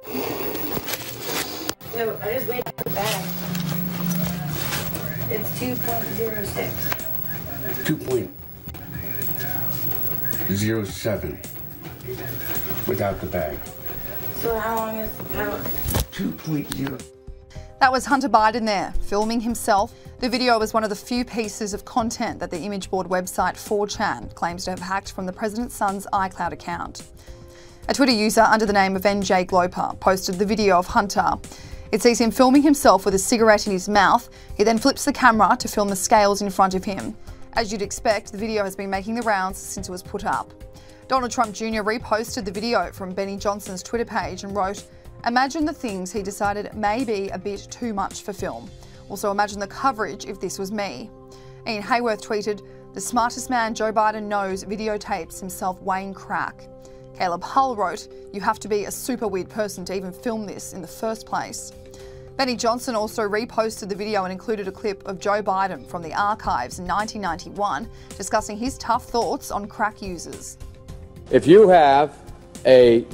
So I just weighed the bag. It's 2.06. 2.07 without the bag. So how long is 2.0. That was Hunter Biden there, filming himself. The video was one of the few pieces of content that the image board website 4chan claims to have hacked from the president's son's iCloud account. A Twitter user under the name of NJ Gloper posted the video of Hunter. It sees him filming himself with a cigarette in his mouth. He then flips the camera to film the scales in front of him. As you'd expect, the video has been making the rounds since it was put up. Donald Trump Jr. reposted the video from Benny Johnson's Twitter page and wrote, "Imagine the things he decided may be a bit too much for film. Also imagine the coverage if this was me." Ian Hayworth tweeted, "The smartest man Joe Biden knows videotapes himself weighing crack." Caleb Hull wrote, "You have to be a super weird person to even film this in the first place." Benny Johnson also reposted the video and included a clip of Joe Biden from the archives in 1991 discussing his tough thoughts on crack users. If you have a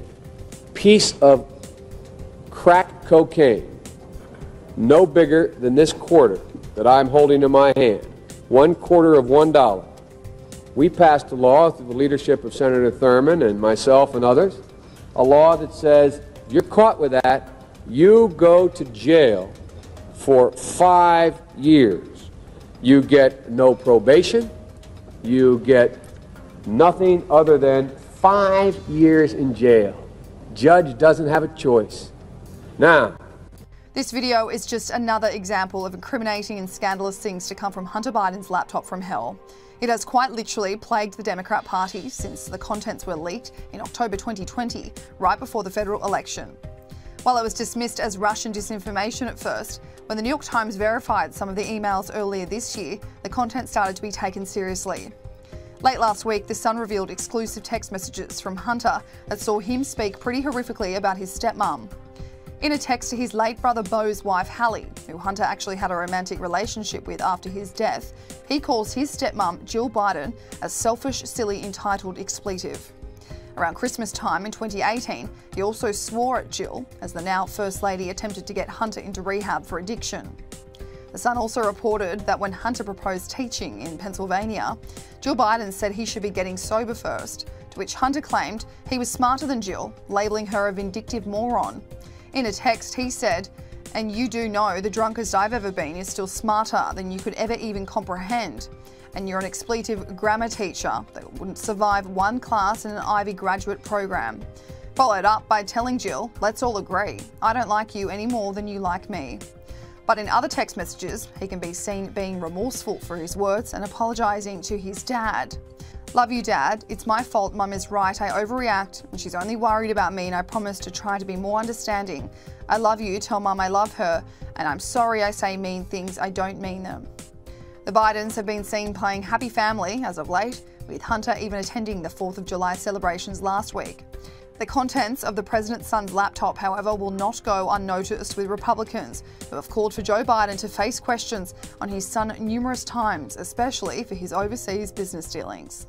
piece of crack cocaine no bigger than this quarter that I'm holding in my hand, 1/4 of $1, we passed a law through the leadership of Senator Thurmond and myself and others, a law that says if you're caught with that, you go to jail for 5 years. You get no probation, you get nothing other than 5 years in jail. Judge doesn't have a choice. Now, this video is just another example of incriminating and scandalous things to come from Hunter Biden's laptop from hell. It has quite literally plagued the Democrat Party since the contents were leaked in October 2020, right before the federal election. While it was dismissed as Russian disinformation at first, when the New York Times verified some of the emails earlier this year, the content started to be taken seriously. Late last week, The Sun revealed exclusive text messages from Hunter that saw him speak pretty horrifically about his stepmom. In a text to his late brother Beau's wife Hallie, who Hunter actually had a romantic relationship with after his death, he calls his stepmom Jill Biden a selfish, silly, entitled expletive. Around Christmas time in 2018, he also swore at Jill as the now First Lady attempted to get Hunter into rehab for addiction. The Sun also reported that when Hunter proposed teaching in Pennsylvania, Jill Biden said he should be getting sober first, to which Hunter claimed he was smarter than Jill, labelling her a vindictive moron. In a text, he said, "And you do know the drunkest I've ever been is still smarter than you could ever even comprehend. And you're an expletive grammar teacher that wouldn't survive one class in an Ivy graduate program." Followed up by telling Jill, "Let's all agree, I don't like you any more than you like me." But in other text messages, he can be seen being remorseful for his words and apologising to his dad. "Love you, Dad. It's my fault. Mum is right. I overreact and she's only worried about me and I promise to try to be more understanding. I love you. Tell Mum I love her. And I'm sorry I say mean things. I don't mean them." The Bidens have been seen playing happy family as of late, with Hunter even attending the 4th of July celebrations last week. The contents of the president's son's laptop, however, will not go unnoticed, with Republicans who have called for Joe Biden to face questions on his son numerous times, especially for his overseas business dealings.